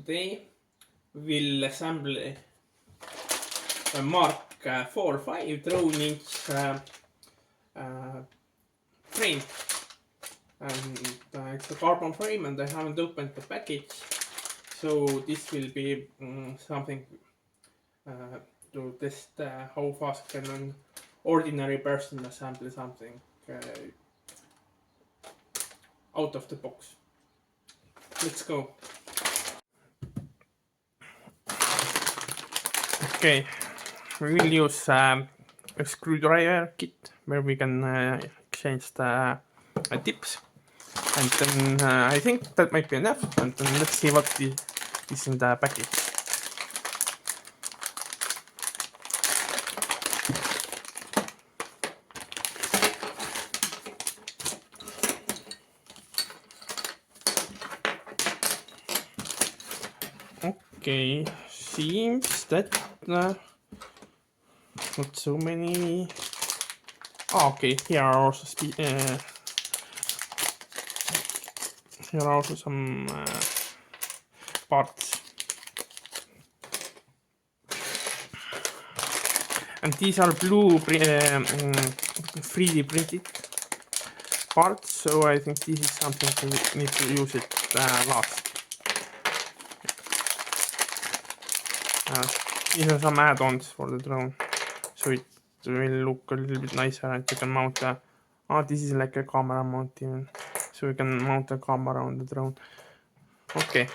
today we'll assemble a Mark 4-5 drone-inch frame, and it's a carbon frame, and I haven't opened the package, so this will be something to test how fast can an ordinary person assemble something out of the box. Let's go. Okay, we will use a screwdriver kit where we can exchange the tips, and then I think that might be enough, and then let's see what is in the package. Okay, seems that not so many. Oh, okay, here are also some parts, and these are blue 3D printed parts, so I think this is something we need to use it last. These are some add-ons for the drone, so it will look a little bit nicer, and you can mount a... Oh, this is like a camera mount even, so you can mount a camera on the drone. Okay,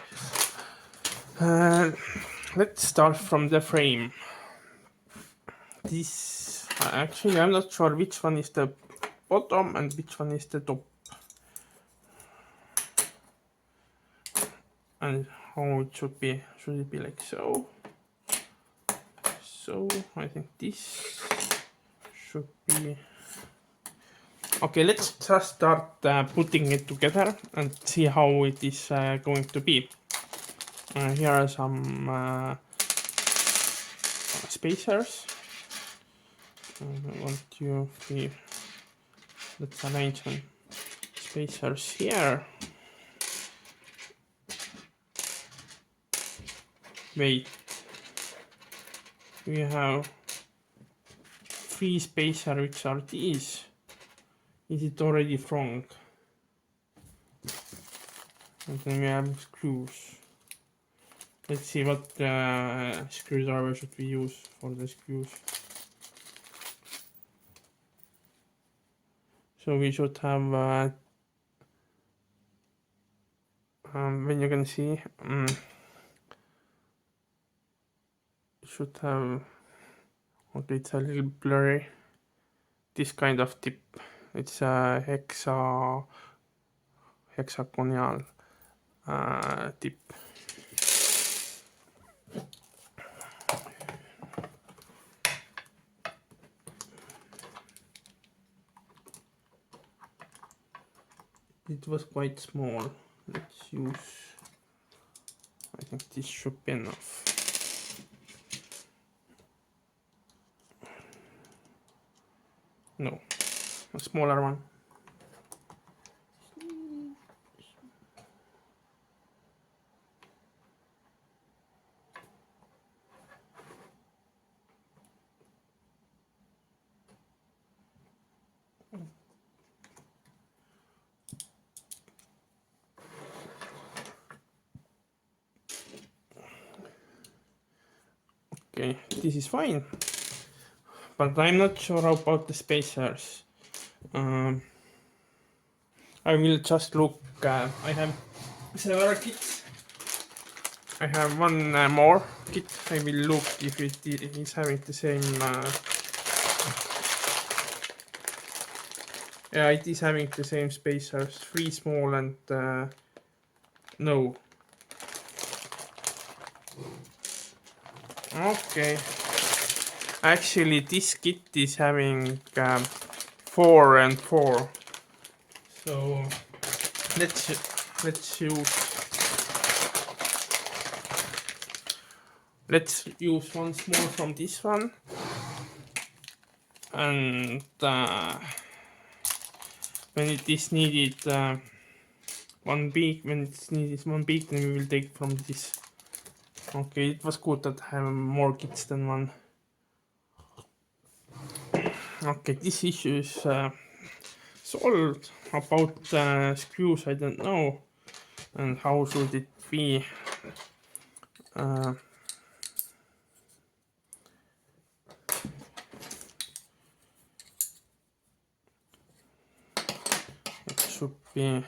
let's start from the frame. This... actually, I'm not sure which one is the bottom and which one is the top, and how it should be. Should it be like so? So I think this should be okay. Let's just start putting it together and see how it is going to be. Here are some spacers. 1, 2, 3. Let's arrange some spacers here. Wait. We have 3 spacers, which are these. Is it already wrong? And then we have screws. Let's see what screwdriver should we use for the screws. So we should have when you can see, should have, okay, it's a little blurry, this kind of tip. It's a hexagonal tip. It was quite small. Let's use, I think this should be enough. No, a smaller one. Okay, this is fine, but I'm not sure about the spacers. I will just look. I have several kits. I have one more kit. I will look if it is having the same. Yeah, it is having the same spacers. 3 small and no. Okay. Actually, this kit is having 4 and 4. So let's use one small from this one, and when it is needed one big, then we will take from this. Okay, it was good that I have more kits than one. Okay, this issue is solved. About screws, I don't know. And how should it be? It should be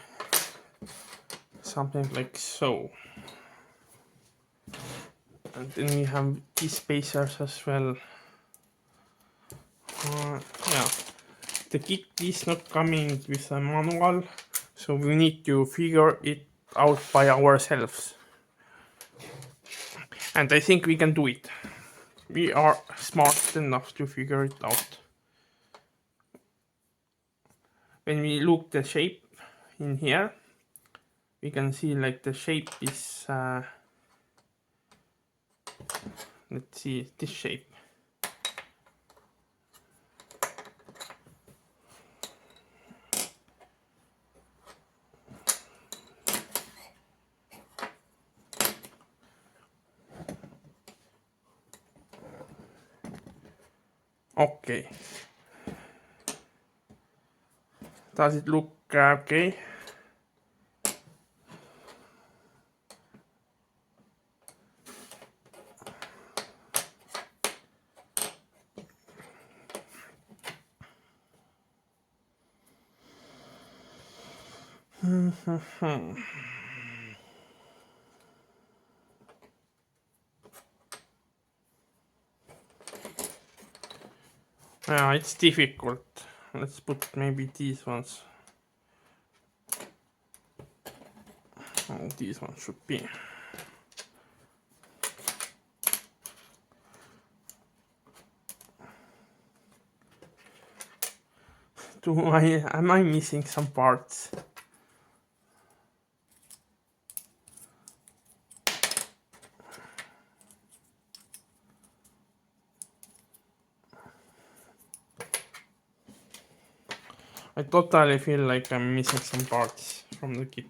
something like so. And then we have these spacers as well. Yeah, the kit is not coming with a manual, so we need to figure it out by ourselves. And I think we can do it. We are smart enough to figure it out. When we look the shape in here, we can see like the shape is let's see this shape. Okay. Does it look okay? Yeah, it's difficult. Let's put maybe these ones. Oh, these ones should be. Am I missing some parts? I totally feel like I'm missing some parts from the kit.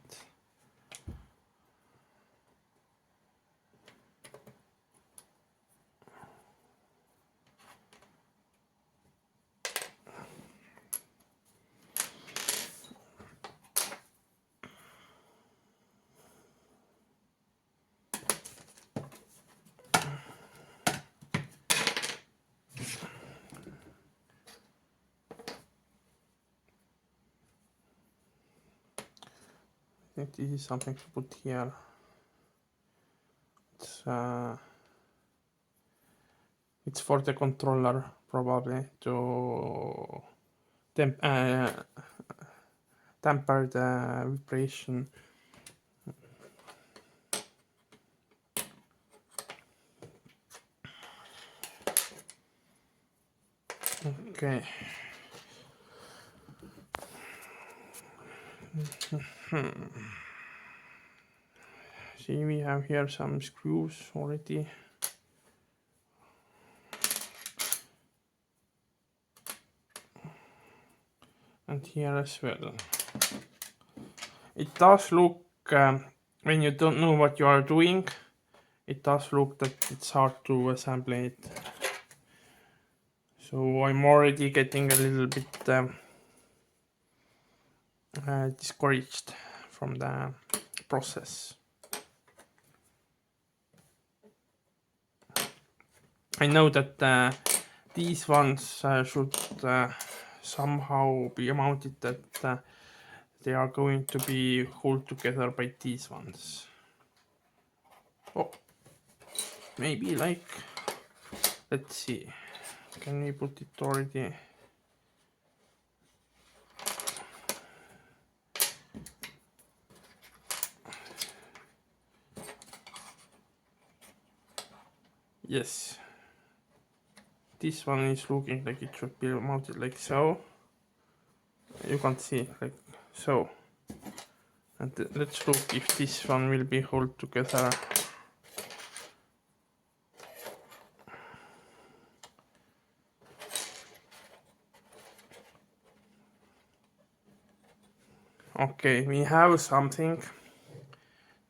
I think this is something to put here. It's for the controller probably to temper the vibration. Okay. See, we have here some screws already. And here as well. It does look, when you don't know what you are doing, it does look that it's hard to assemble it. So I'm already getting a little bit discouraged from the process. I know that these ones should somehow be mounted that they are going to be held together by these ones. Oh, maybe like, let's see, can we put it already? Yes, this one is looking like it should be mounted like so. You can see like so. And let's look if this one will be held together. Okay, we have something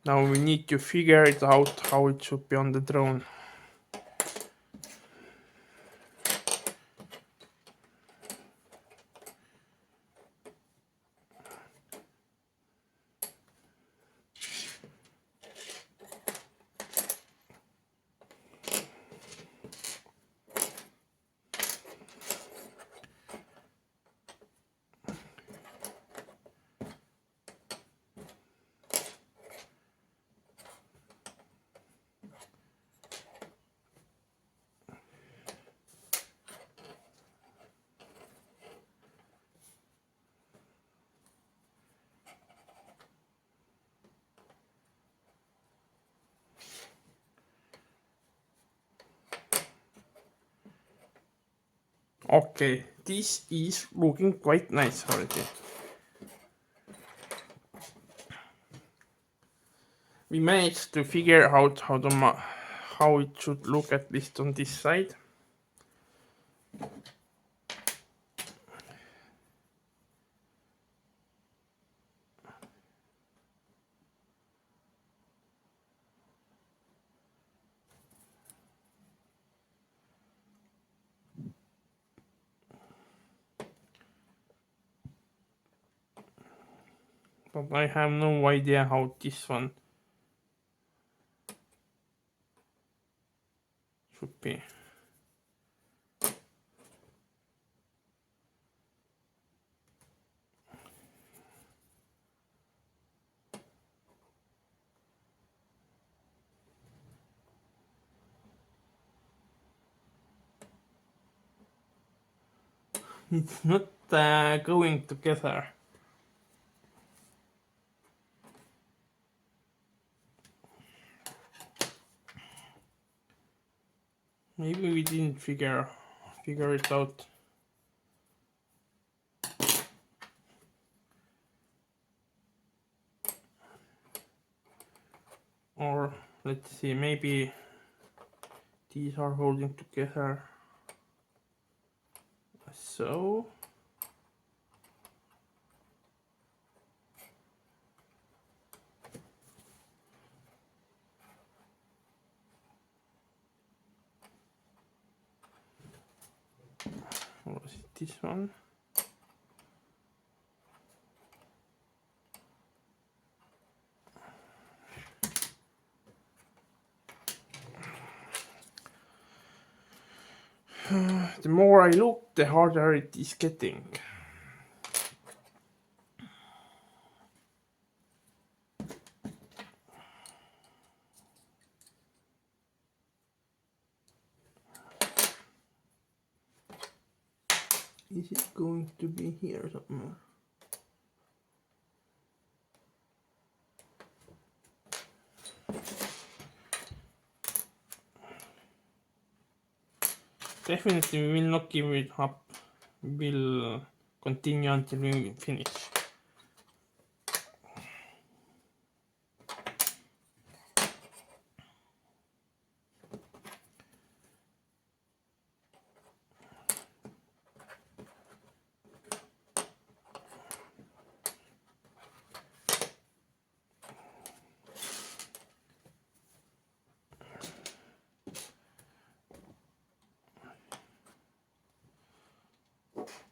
Now we need to figure it out how it should be on the drone. Okay, this is looking quite nice already. We managed to figure out how it should look, at least on this side. But I have no idea how this one should be. It's not going together. Maybe we didn't figure it out. Or let's see, maybe these are holding together. So or is it this one? The more I look, the harder it is getting. Is it going to be here somewhere? Definitely we will not give it up. We'll continue until we finish.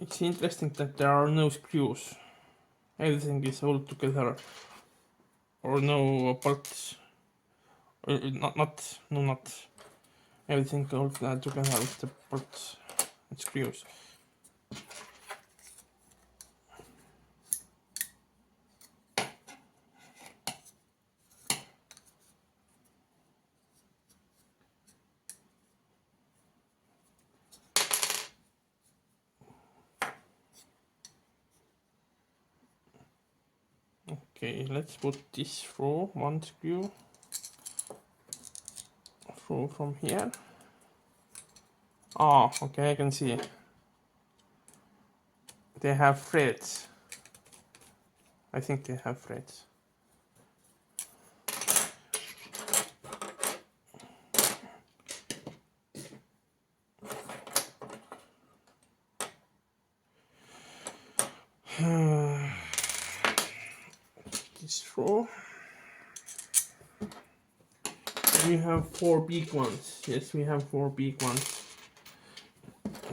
It's interesting that there are no screws. Everything is all together. Or no bolts. No nuts. Everything all together with the bolts and screws. Okay, let's put this through one screw through from here. Ah, okay, I can see. They have threads. I think they have threads. This through. we have 4 big ones. Yes, we have 4 big ones.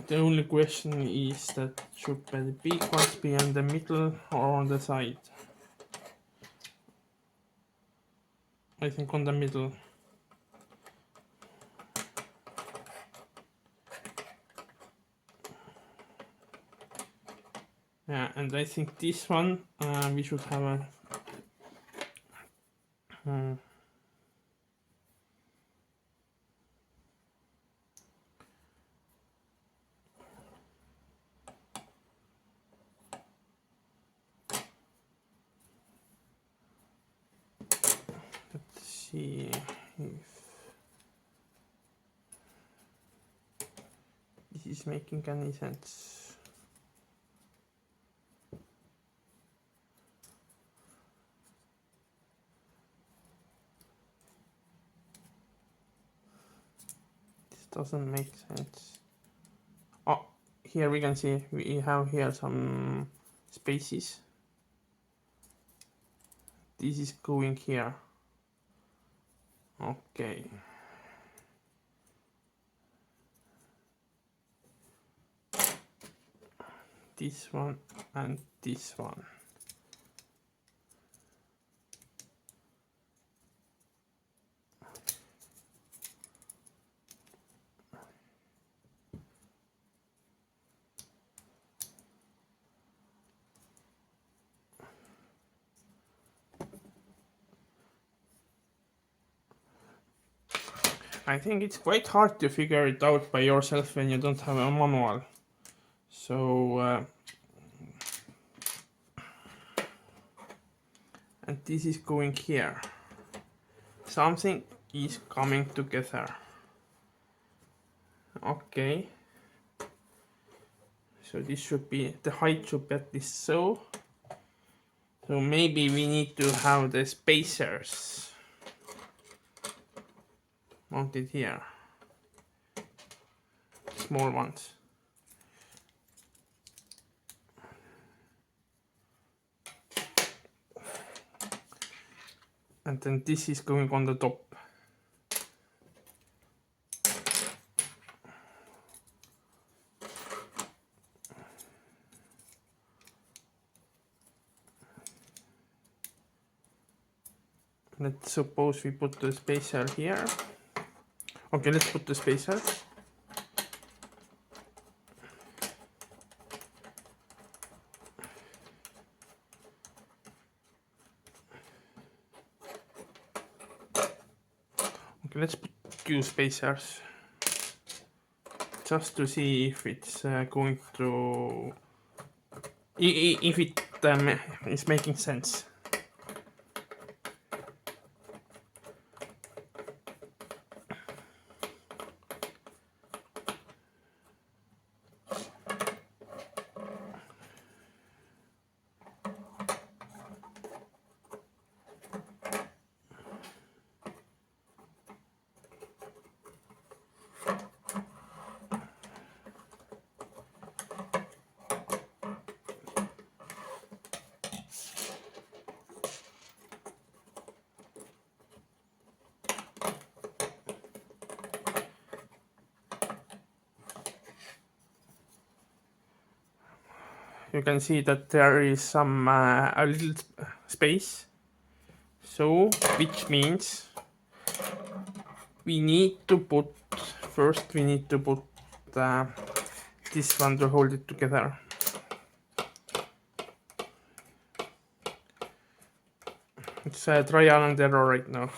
The only question is that should the big ones be in the middle or on the side? I think on the middle. Yeah, and I think this one we should have a let's see if this is making any sense. Doesn't make sense. Oh, here we can see we have here some spaces. This is going here. Okay. This one and this one. I think it's quite hard to figure it out by yourself when you don't have a manual. So, and this is going here. Something is coming together. Okay. So this should be, the height should be at least so. So maybe we need to have the spacers mounted here. Small ones. And then this is going on the top. Let's suppose we put the spacer here. Okay, let's put the spacer. Okay, let's put 2 spacers. Just to see if it's going to... if it is making sense. You can see that there is some a little space, so which means we need to put this one to hold it together. It's a trial and error right now.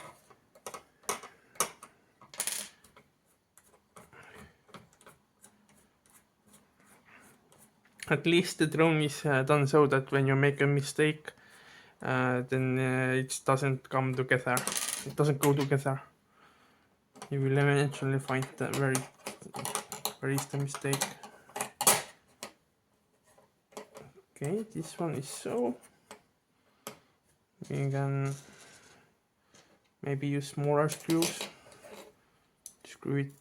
At least the drone is done so that when you make a mistake, then it doesn't come together. It doesn't go together. You will eventually find where is the mistake. Okay, this one is so. We can maybe use smaller screws. Screw it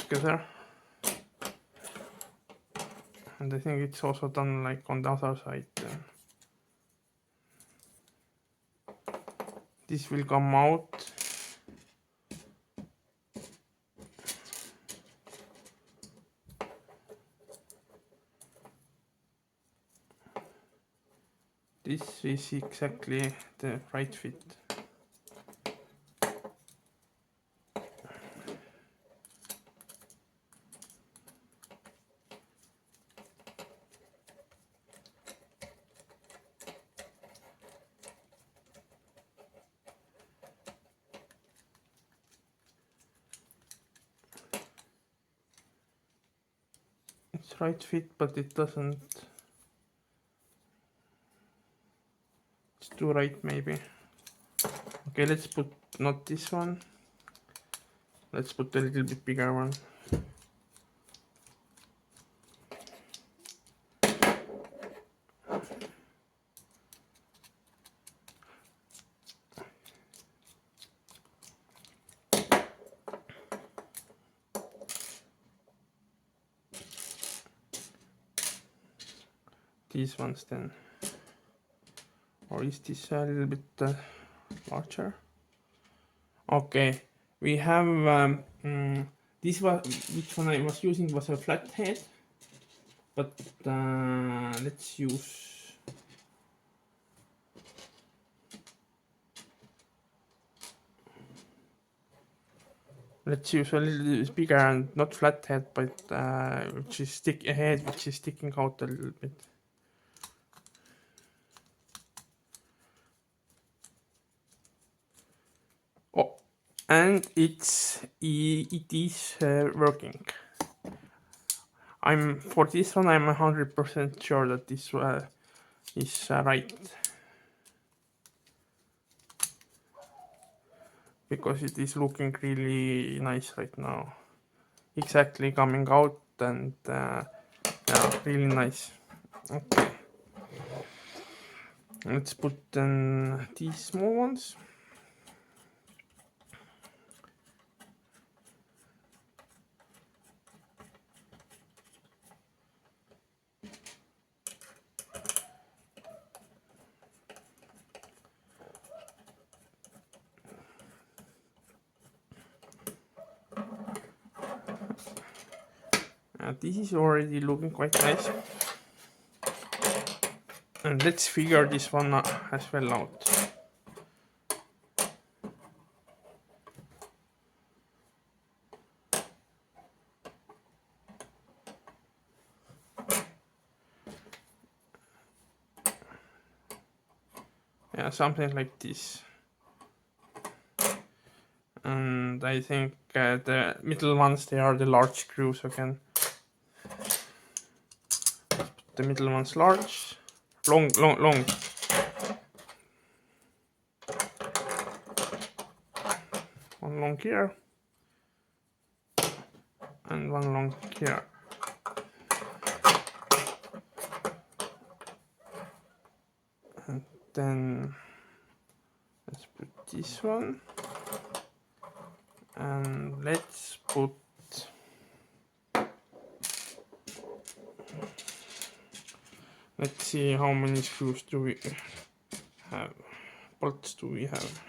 together. And I think it's also done like on the other side. This will come out. This is exactly the right fit. It's right fit, but it doesn't. It's too right maybe. Okay, let's put not this one. Let's put a little bit bigger one. These ones then. Or is this a little bit larger? Okay, we have this was which one I was using was a flat head, but let's use a little bit bigger and not flat head, but which is which is sticking out a little bit. Oh, and it is working. For this one I'm 100% sure that this is right, because it is looking really nice right now. Exactly coming out, and yeah, really nice. Okay, let's put then these small ones. This is already looking quite nice. And let's figure this one as well out. Yeah, something like this. And I think the middle ones, they are the large screws again. The middle one's large, long. One long here, and one long here. And then let's put this one, and let's put let's see how many screws do we have, bolts do we have.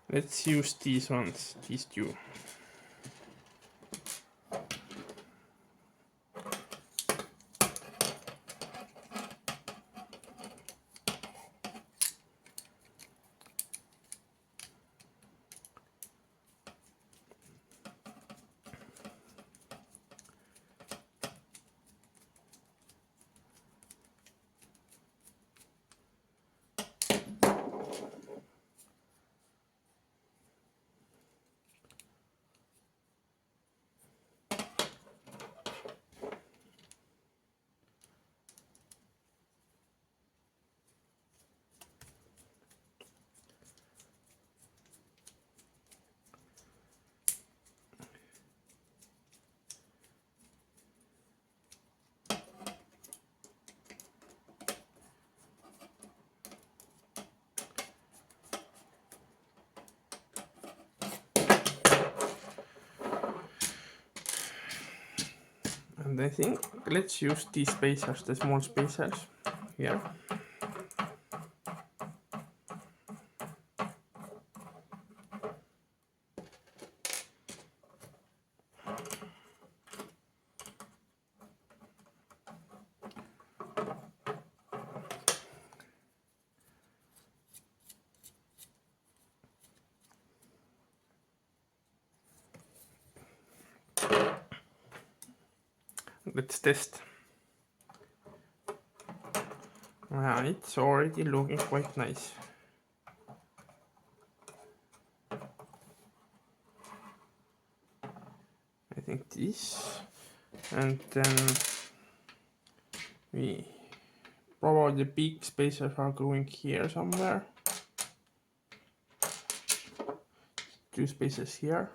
Let's use these ones, these two. And I think let's use these spacers, the small spacers here. Let's test. It's already looking quite nice. I think this, and then we probably the big spacers are going here somewhere. 2 spaces here,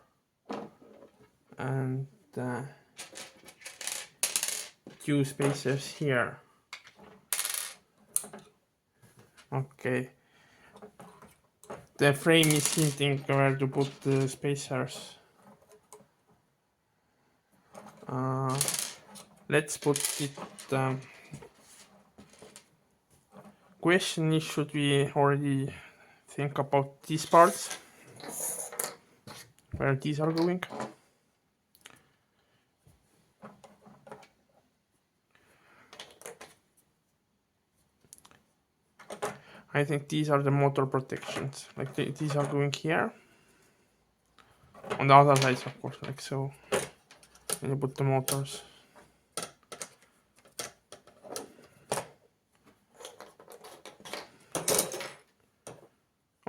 and 2 spaces here. Okay. The frame is hinting where to put the spacers. Let's put it. Question is, should we already think about these parts? Where these are going? I think these are the motor protections. Like these are going here. On the other side, of course, like so. And you put the motors.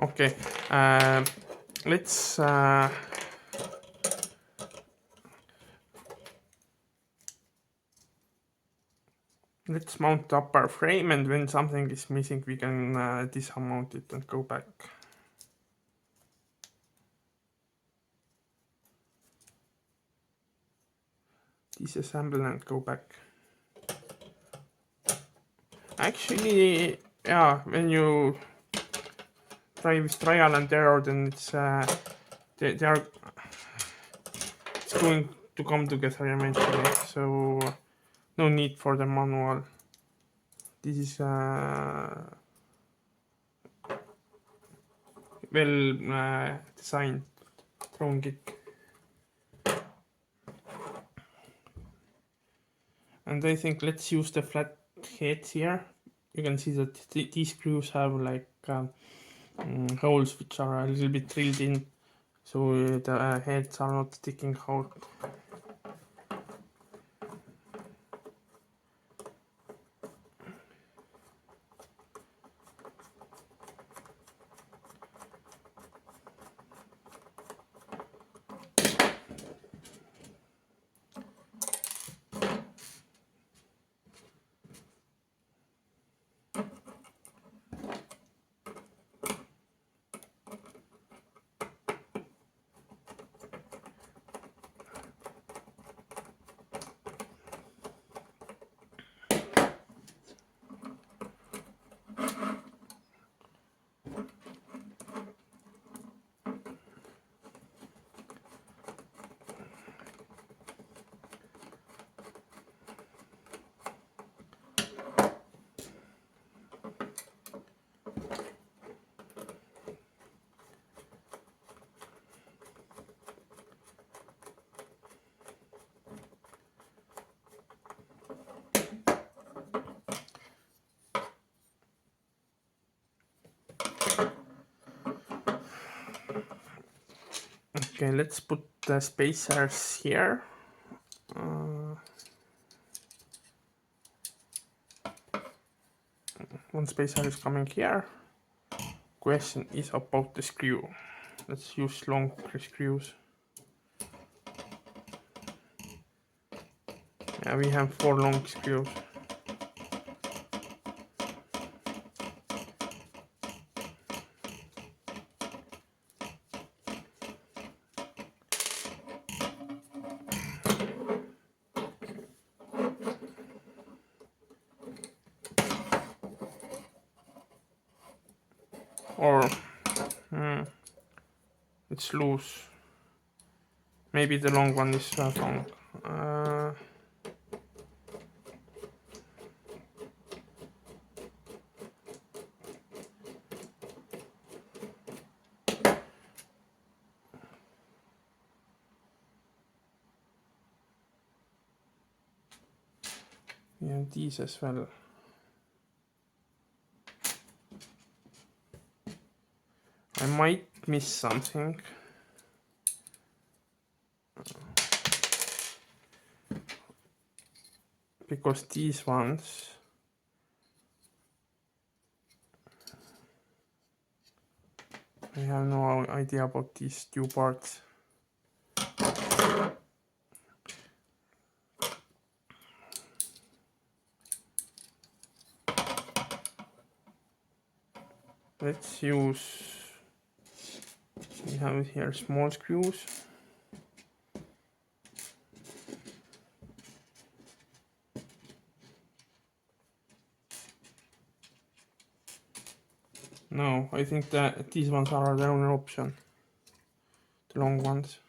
Okay, let's mount the upper frame, and when something is missing, we can dismount it and go back. Disassemble and go back. Actually, yeah, when you try with trial and error, then it's it's going to come together eventually. So no need for the manual. This is well designed drone kit. And I think let's use the flat heads here. You can see that these screws have like holes which are a little bit drilled in, so the heads are not sticking out. Okay, let's put the spacers here. One spacer is coming here. Question is about the screw. Let's use long screws. Yeah, we have 4 long screws. Or it's loose. Maybe the long one is wrong. We have these as well. I might miss something. Because these ones, I have no idea about these two parts. Let's use, we have here small screws. No, I think that these ones are the only option. The long ones.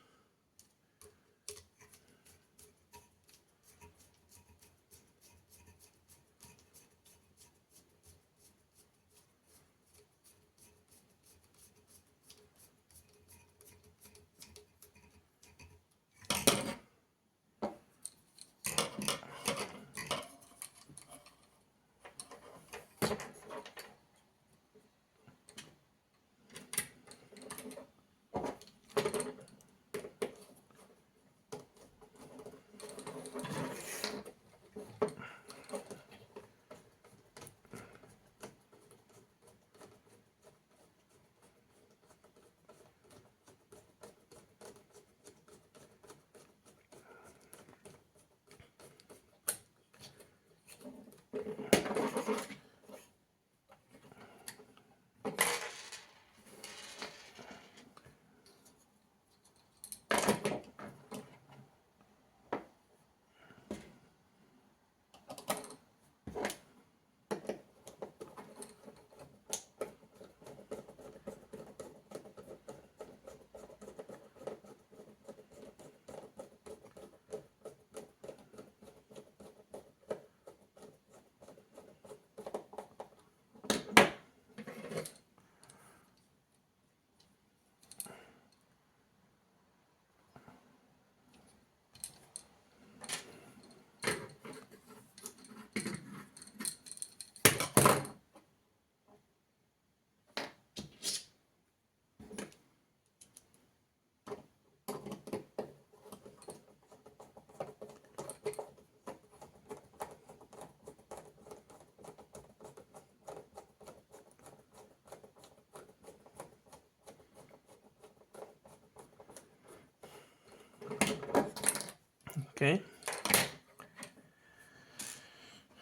Okay.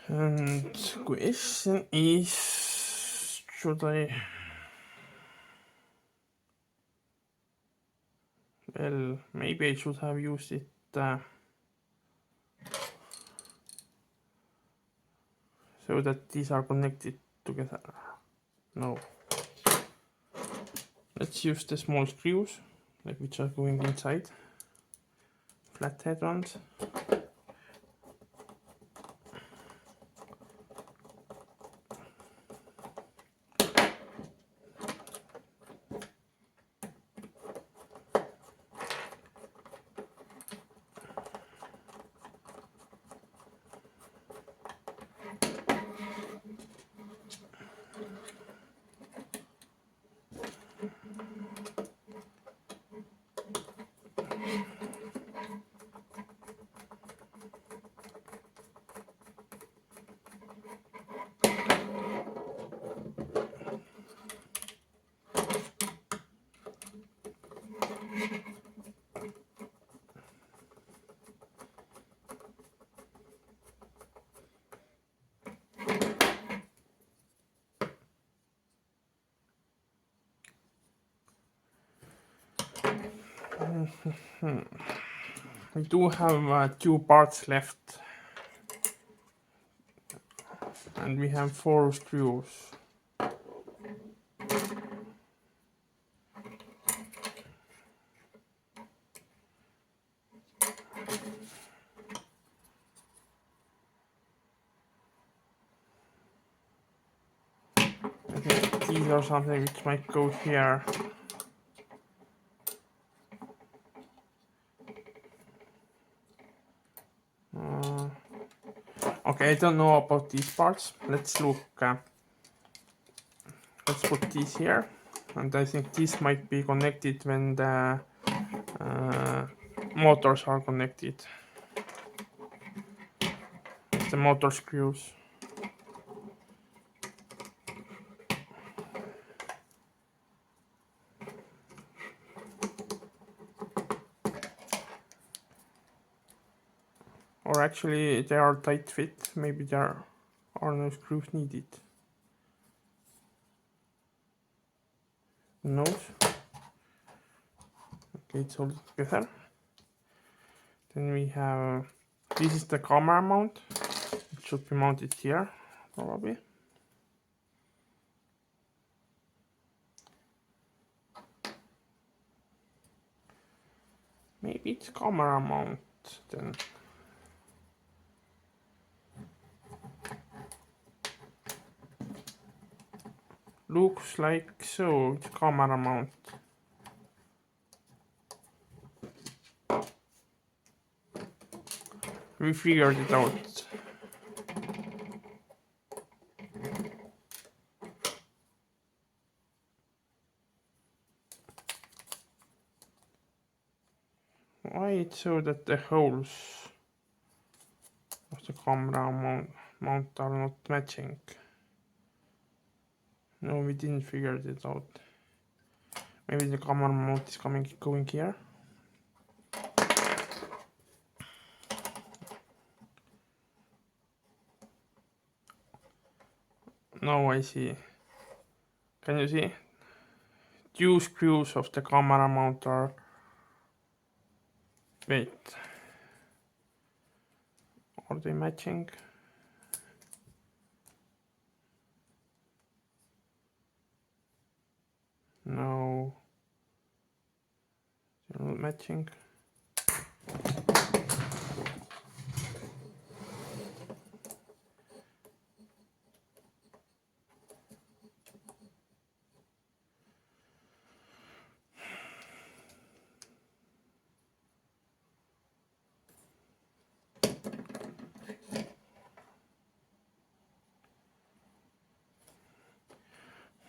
And question is, should I? Well, maybe I should have used it so that these are connected together. No. Let's use the small screws, like which are going inside. Flathead ones. We do have 2 parts left, and we have 4 screws. I think these are something which might go here. Okay, I don't know about these parts. Let's look. Let's put these here, and I think these might be connected when the motors are connected. The motor screws. Or actually they are tight fit, maybe there are no screws needed. Who knows? Okay, it's all together. Then we have, this is the camera mount. It should be mounted here, probably. Maybe it's camera mount then. Looks like so, it's camera mount. We figured it out. Why it's so that the holes of the camera mount are not matching? No, we didn't figure it out. Maybe the camera mount is going here. Now I see. Can you see? Two screws of the camera mount are. Wait. Are they matching? No. They're not matching.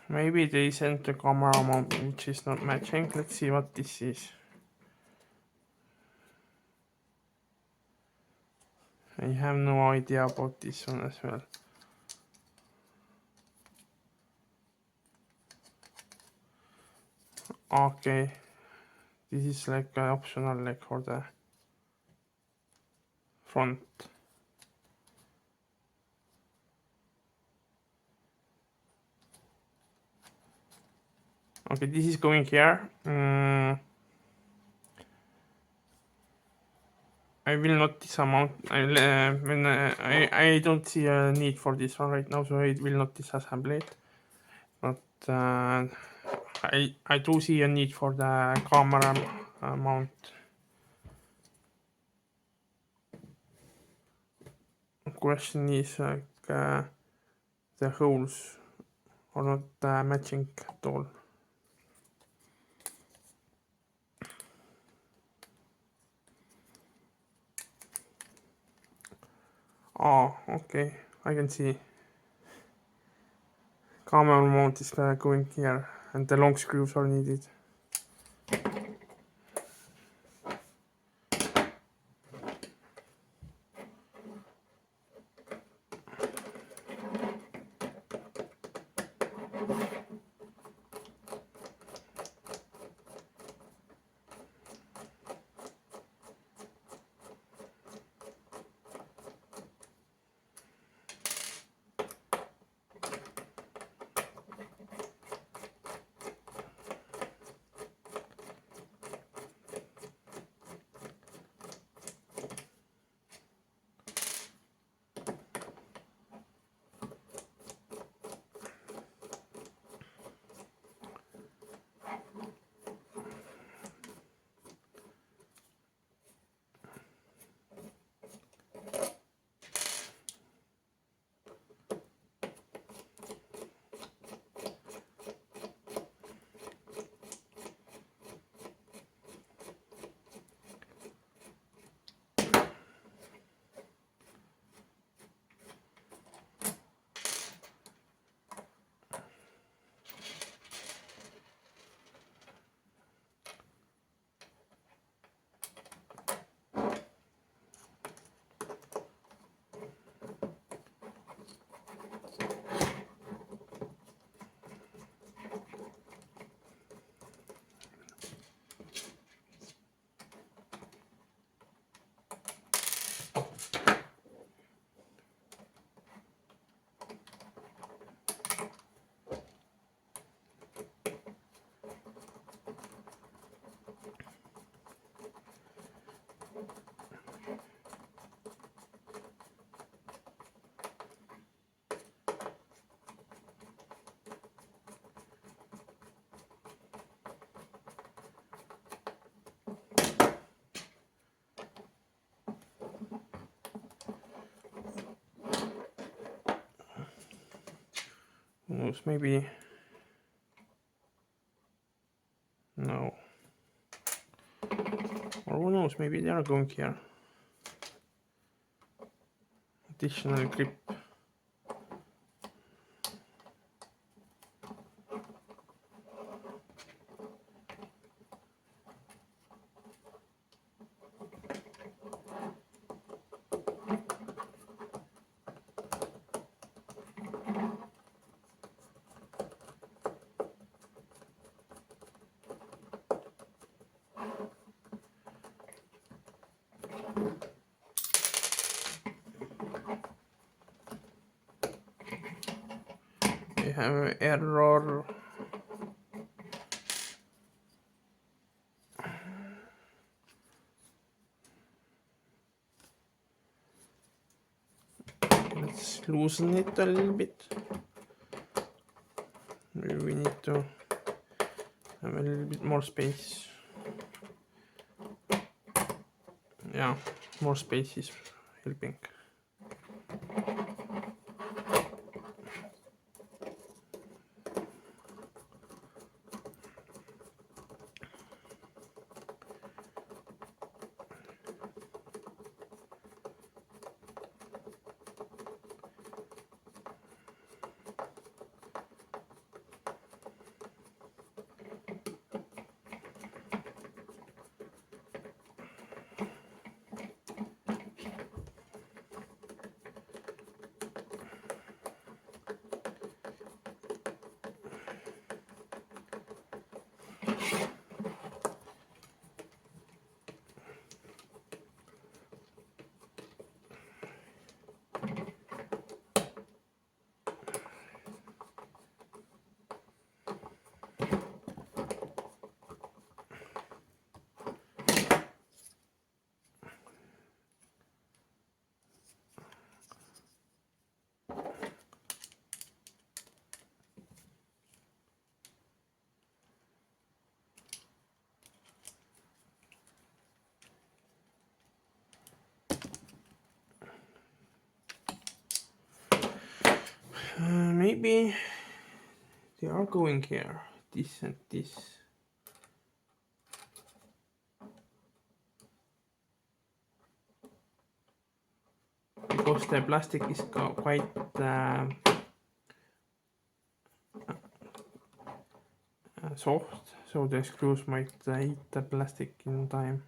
Maybe they sent the camera mount which is not matching. Let's see what this is. I have no idea about this one as well. Okay. This is like an optional like for the front. Okay, this is going here. I will not dismount. I don't see a need for this one right now, so I will not disassemble it. But I do see a need for the camera mount. The question is like the holes are not matching at all. Oh, okay, I can see. Camera mount is going here, and the long screws are needed. knows, maybe... No. Or who knows, maybe they are going here. Additional grip. We have an error. Let's loosen it a little bit. Maybe we need to have a little bit more space. Yeah, more space is helping. Maybe they are going here, this and this. Because the plastic is quite soft, so the screws might eat the plastic in time.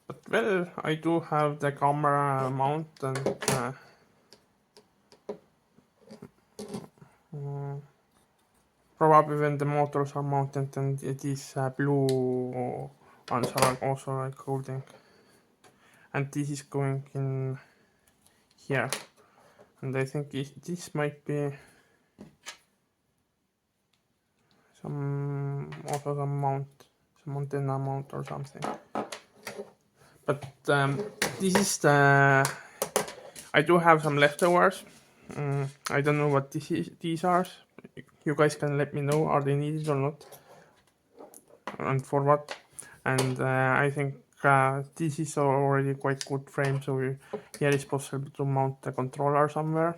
But well, I do have the camera mount and probably when the motors are mounted, and these blue ones are also like holding. And this is going in here. And I think this might be some antenna mount or something. But this is the... I do have some leftovers. I don't know what these are. You guys can let me know, are they needed or not, and for what. And I think this is already quite good frame, so here is possible to mount the controller somewhere.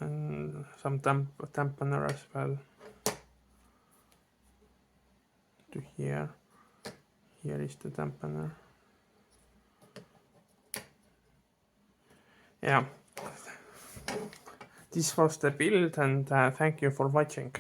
And some dampener as well. To here. Here is the dampener. Yeah. This was the build, and thank you for watching.